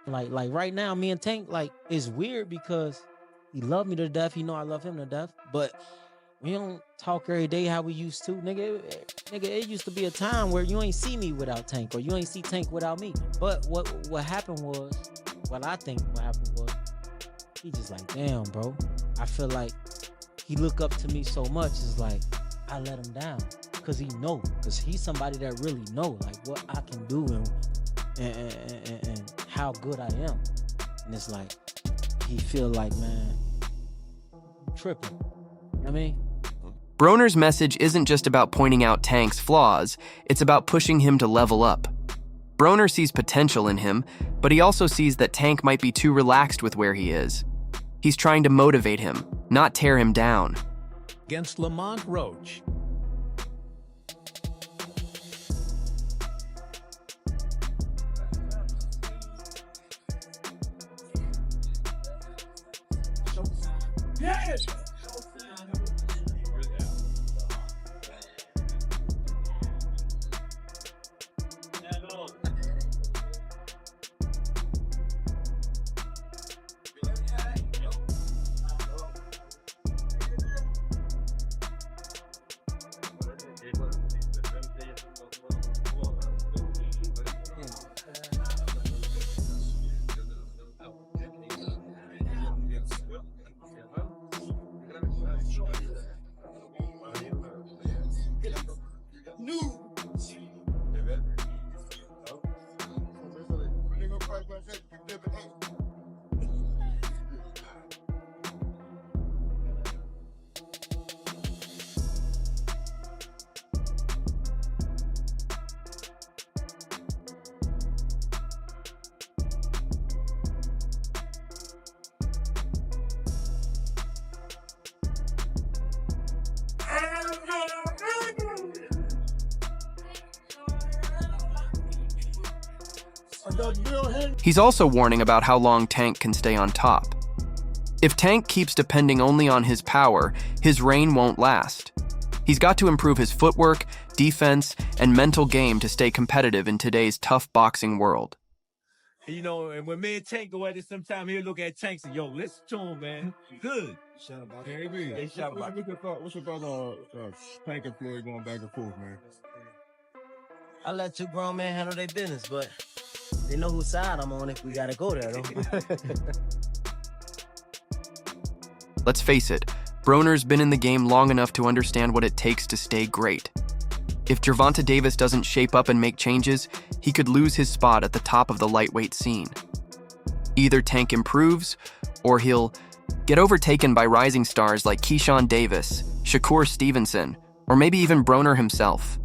Like right now, me and Tank, like, it's weird because he love me to death. He know I love him to death. But we don't talk every day how we used to. Nigga, it used to be a time where you ain't see me without Tank, or you ain't see Tank without me. But what happened was, what I think what happened was, he just like, damn, bro. I feel like he look up to me so much. It's like, I let him down. Because he know. Because he's somebody that really know, like, what I can do and how good I am. And it's like, he feel like, man, I'm tripping. You know what I mean? Broner's message isn't just about pointing out Tank's flaws, it's about pushing him to level up. Broner sees potential in him, but he also sees that Tank might be too relaxed with where he is. He's trying to motivate him, not tear him down. Against Lamont Roach. Yes! He's also warning about how long Tank can stay on top. If Tank keeps depending only on his power, his reign won't last. He's got to improve his footwork, defense, and mental game to stay competitive in today's tough boxing world. You know, and when me and Tank go at it, sometime he'll look at Tank and say, yo, listen to him, man. Good. Shout about KB. They shout about What's your thought on Tank and Floyd going back and forth, man? I let two grown men handle their business, but they know whose side I'm on if we gotta go there, though. Let's face it, Broner's been in the game long enough to understand what it takes to stay great. If Gervonta Davis doesn't shape up and make changes, he could lose his spot at the top of the lightweight scene. Either Tank improves, or he'll get overtaken by rising stars like Keyshawn Davis, Shakur Stevenson, or maybe even Broner himself.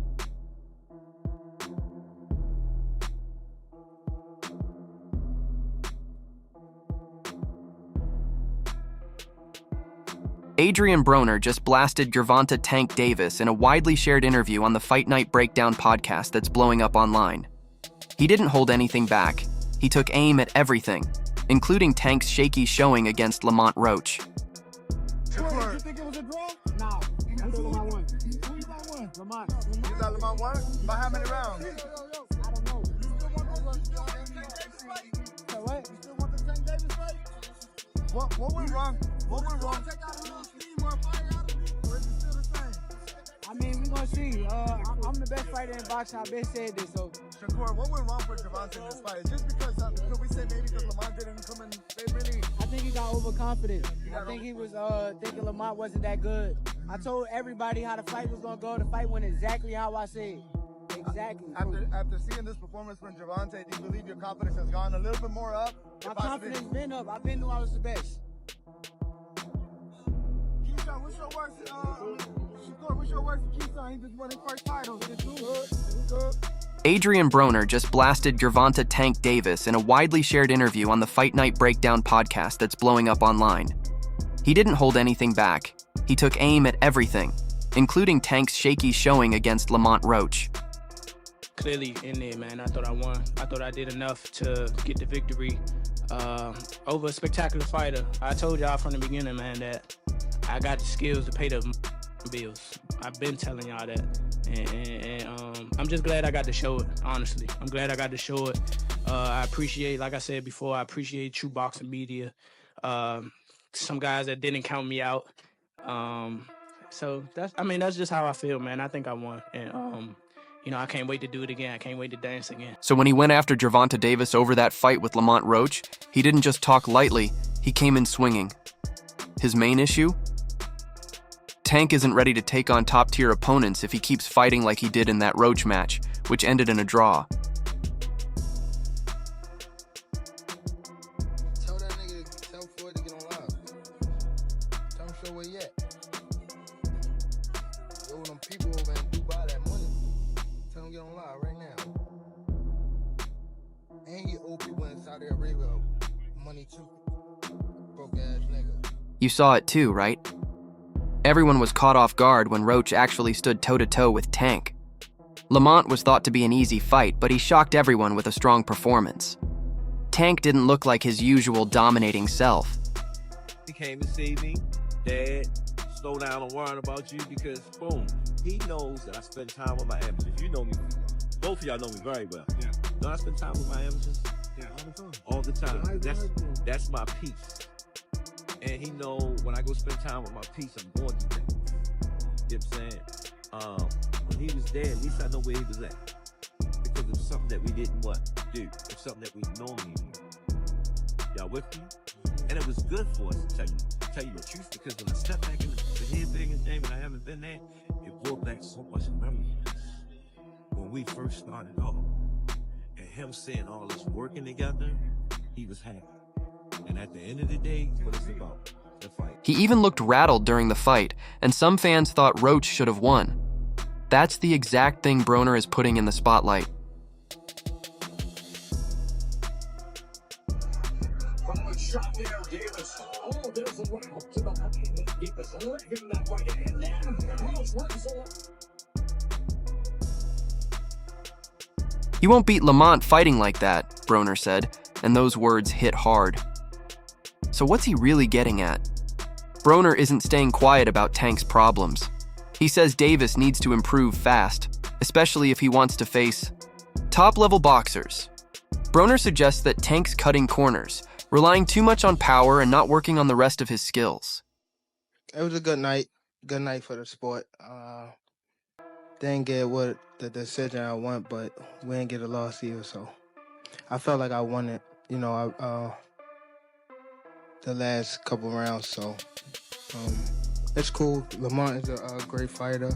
Adrien Broner just blasted Gervonta Tank Davis in a widely shared interview on the Fight Night Breakdown podcast that's blowing up online. He didn't hold anything back. He took aim at everything, including Tank's shaky showing against Lamont Roach. You think it was a draw? No. Lamont won. Who you thought won? Lamont. You thought Lamont won? By how many rounds? I don't know. You still want the what? You still want the Tank Davis fight? What went wrong? What went wrong? Take out a little steam or fire out of me, or is it still the same? I mean, we're gonna see. I'm the best fighter in boxing. I've been saying this, so. Shakur, what went wrong for Gervonta in this fight? Just because, could we say maybe because Lamont didn't come in favorably? I think he got overconfident. I think he was thinking Lamont wasn't that good. I told everybody how the fight was gonna go. The fight went exactly how I said. Exactly. After seeing this performance from Gervonta, do you believe your confidence has gone a little bit more up? My confidence been up. I've been knew I was the best. Keyshawn, what's your worst? Shakur, what's your worst for Keyshawn? He just won his first title. Adrien Broner just blasted Gervonta Tank Davis in a widely shared interview on the Fight Night Breakdown podcast that's blowing up online. He didn't hold anything back. He took aim at everything, including Tank's shaky showing against Lamont Roach. Clearly in there, man. I thought I won. I thought I did enough to get the victory over a spectacular fighter. I told y'all from the beginning, man, that I got the skills to pay the bills. I've been telling y'all that. And I'm just glad I got to show it, honestly. I'm glad I got to show it. I appreciate, like I said before, I appreciate true boxing media. Some guys that didn't count me out. So that's just how I feel, man. I think I won, and I can't wait to do it again. I can't wait to dance again. So when he went after Gervonta Davis over that fight with Lamont Roach, he didn't just talk lightly, he came in swinging. His main issue? Tank isn't ready to take on top-tier opponents if he keeps fighting like he did in that Roach match, which ended in a draw. Tell that nigga, tell Floyd to get on live. Tell him show where he at. Yo, them people over in Dubai that money. Tell him get on live right now. And he owe people in Saudi Arabia money too. Broke ass nigga. You saw it too, right? Everyone was caught off guard when Roach actually stood toe-to-toe with Tank. Lamont was thought to be an easy fight, but he shocked everyone with a strong performance. Tank didn't look like his usual dominating self. He came to see me. Dad, slow down. I'm worrying about you because, boom, he knows that I spend time with my amateurs. You know me. Both of y'all know me very well. Yeah. Don't I spend time with my amateurs? Yeah, all the time. All the time. That's my peace. And he know when I go spend time with my peace, I'm going to things. You know what I'm saying? When he was there, at least I know where he was at. Because it was something that we didn't do. It's something that we normally do. Y'all with me? And it was good for us to tell you the truth, because when I stepped back in the head big and thing, when I haven't been there, it brought back so much memories. When we first started off, and him seeing all us working together, he was happy. And at the end of the day, what it's about, the fight. He even looked rattled during the fight, and some fans thought Roach should have won. That's the exact thing Broner is putting in the spotlight. You won't beat Lamont fighting like that, Broner said, and those words hit hard. So what's he really getting at? Broner isn't staying quiet about Tank's problems. He says Davis needs to improve fast, especially if he wants to face top-level boxers. Broner suggests that Tank's cutting corners, relying too much on power and not working on the rest of his skills. It was a good night for the sport. Didn't get what the decision I want, but we didn't get a loss either, so I felt like I won it, the last couple rounds, so it's cool. Lamont is a great fighter.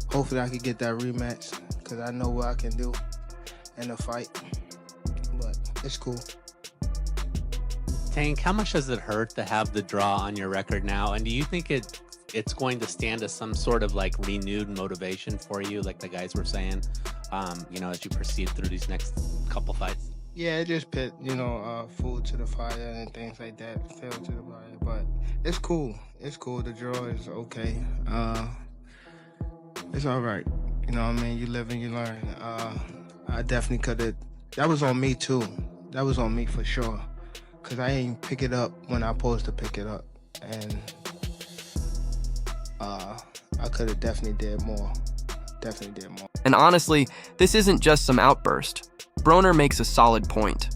Hopefully I can get that rematch, because I know what I can do in a fight, but it's cool. Tank, how much does it hurt to have the draw on your record now? And do you think it's going to stand as some sort of like renewed motivation for you, like the guys were saying, as you proceed through these next couple fights? Yeah, it just put, food to the fire and things like that, fuel to the fire, but it's cool. It's cool. The draw is okay. It's all right. You know what I mean? You live and you learn. I definitely could have. That was on me, too. That was on me for sure, because I ain't pick it up when I supposed to pick it up, and I could have definitely did more. And honestly, this isn't just some outburst. Broner makes a solid point.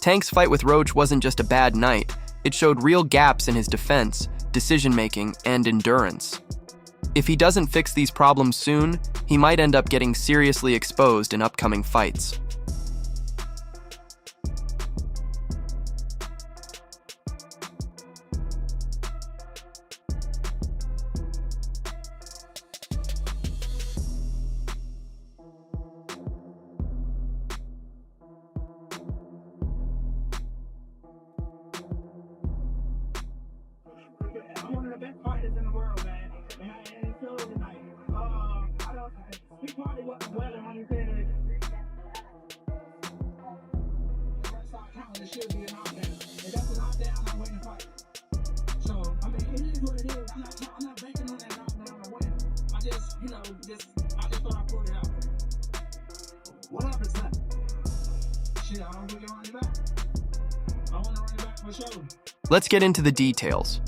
Tank's fight with Roach wasn't just a bad night. It showed real gaps in his defense, decision-making, and endurance. If he doesn't fix these problems soon, he might end up getting seriously exposed in upcoming fights. I'm one of the best fighters in the world, man. And it's still tonight. He probably wasn't well when he said it. That's our talent. It should be a knockdown. If that's a knockdown, I'm winning the fight. So, it is what it is. I'm not banking on that knockdown to win. I just thought I pulled it out. 100%. Shit, I don't really want it back. I want to run it back for sure. Let's get into the details.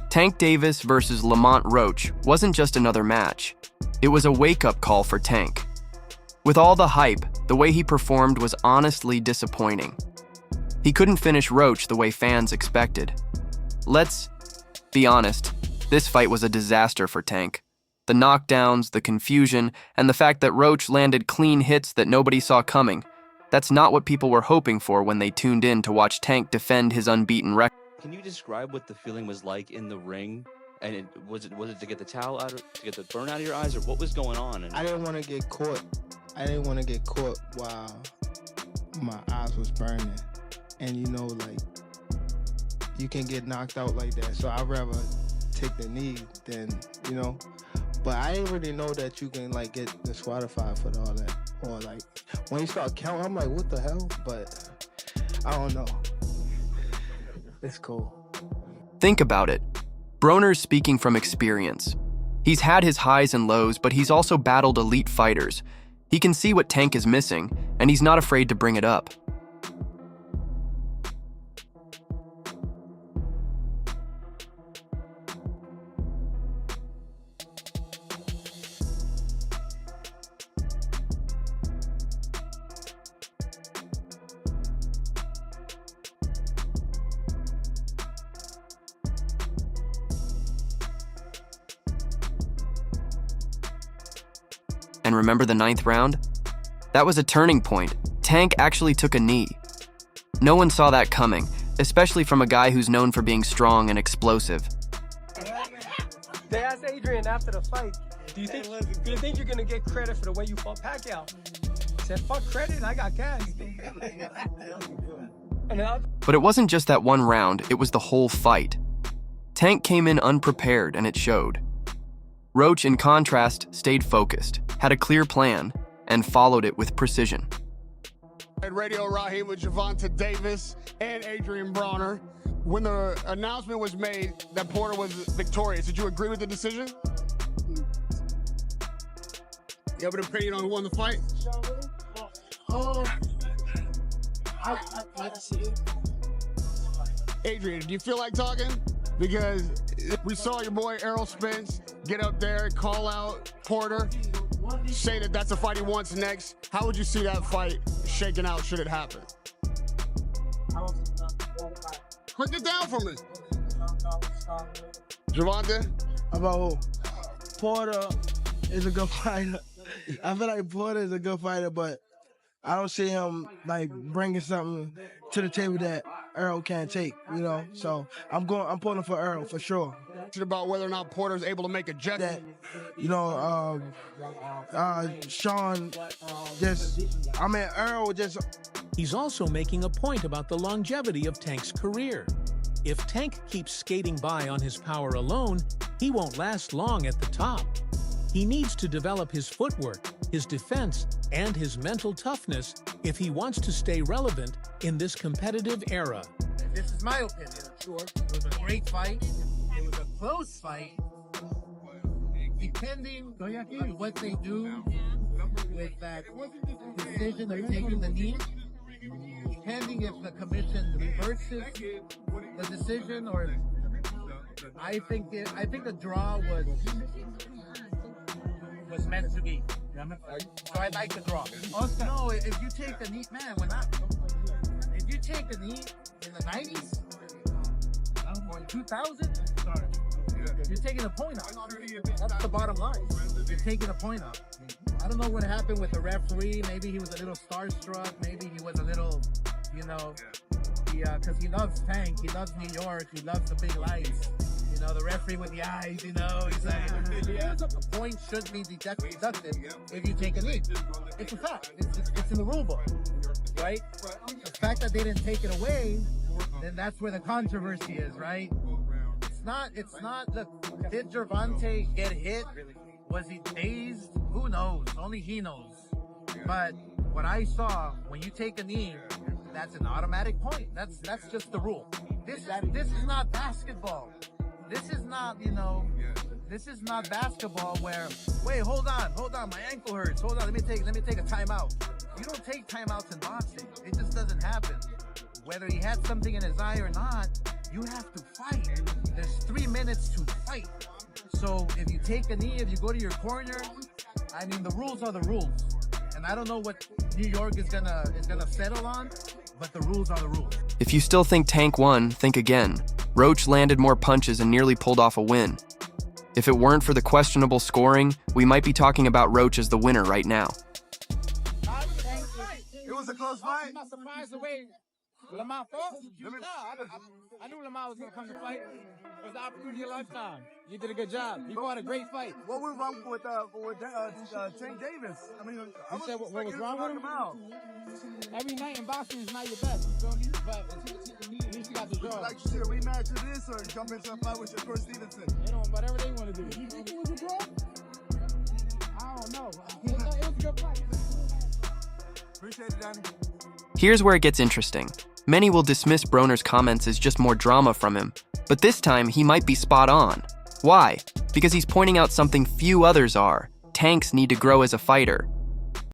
Tank Davis versus Lamont Roach wasn't just another match. It was a wake-up call for Tank. With all the hype, the way he performed was honestly disappointing. He couldn't finish Roach the way fans expected. Let's be honest, this fight was a disaster for Tank. The knockdowns, the confusion, and the fact that Roach landed clean hits that nobody saw coming. That's not what people were hoping for when they tuned in to watch Tank defend his unbeaten record. Can you describe what the feeling was like in the ring? And was it to get the towel out, to get the burn out of your eyes, or what was going on? I didn't want to get caught. I didn't want to get caught while my eyes was burning. And you know, like, you can get knocked out like that. So I'd rather take the knee than, you know. But I didn't really know that you can, like, get disqualified for all that. Or, like, when you start counting, I'm like, what the hell? But I don't know. It's cool. Think about it. Broner's speaking from experience. He's had his highs and lows, but he's also battled elite fighters. He can see what Tank is missing, and he's not afraid to bring it up. And remember the 9th round? That was a turning point. Tank actually took a knee. No one saw that coming, especially from a guy who's known for being strong and explosive. They asked Adrien after the fight, do you think you're gonna get credit for the way you fought Pacquiao? He said, fuck credit, I got cash. But it wasn't just that one round, it was the whole fight. Tank came in unprepared and it showed. Roach, in contrast, stayed focused, had a clear plan, and followed it with precision. Radio Raheem with Gervonta Davis and Adrien Bronner. When the announcement was made that Porter was victorious, did you agree with the decision? You have an opinion on who won the fight? Adrien, do you feel like talking? Because we saw your boy Errol Spence get up there and call out Porter, say that that's a fight he wants next. How would you see that fight shaking out should it happen? Put it down for me. Gervonta? About who? Porter is a good fighter. I feel like Porter is a good fighter, but I don't see him like bringing something to the table that Errol can't take, you know. So I'm pulling for Errol for sure. It's about whether or not Porter's able to make a jet. That, you know, Sean Errol just. He's also making a point about the longevity of Tank's career. If Tank keeps skating by on his power alone, he won't last long at the top. He needs to develop his footwork, his defense, and his mental toughness if he wants to stay relevant in this competitive era. This is my opinion. Sure. It was a great fight. It was a close fight. Depending on what they do with that decision of taking the knee, depending if the commission reverses the decision, or I think the draw was meant to be. So I like the draw. Also, no, if you take the knee, man, if you take the knee in the 90s or in 2000, you're taking a point out. That's the bottom line. You're taking a point out. I don't know what happened with the referee. Maybe he was a little starstruck. Maybe he was a little, because he loves Tank. He loves New York. He loves the big lights. You know, the referee with the eyes, he's like, a point should be deducted if you take a knee. It's a fact. It's in the rule book, right? The fact that they didn't take it away, then that's where the controversy is, right? It's not, look, did Gervonta get hit? Was he dazed? Who knows? Only he knows. But what I saw, when you take a knee, that's an automatic point. That's just the rule. This is not basketball. This is not, this is not basketball where, wait, hold on, my ankle hurts. Hold on, let me take a timeout. You don't take timeouts in boxing. It just doesn't happen. Whether he had something in his eye or not, you have to fight. There's 3 minutes to fight. So if you take a knee, if you go to your corner, I mean, the rules are the rules. And I don't know what New York is gonna settle on, but the rules are the rules. If you still think Tank won, think again. Roach landed more punches and nearly pulled off a win. If it weren't for the questionable scoring, we might be talking about Roach as the winner right now. It was a close fight. I'm not surprised the way Lamont fought. I knew Lamont was going to come to fight. It was the opportunity of a lifetime. You did a good job. You fought a great fight. What went wrong with Tank Davis? I mean, you said what was wrong with him? Every night in boxing is not your best. You feel me? But at least you got the draw. Like you see a rematch of this or jump into a fight with your Chris Stevenson? They don't, whatever they want to do. You think it was a draw? I don't know. It was a good fight. Appreciate it, Danny. Here's where it gets interesting. Many will dismiss Broner's comments as just more drama from him, but this time he might be spot on. Why? Because he's pointing out something few others are. Tanks need to grow as a fighter.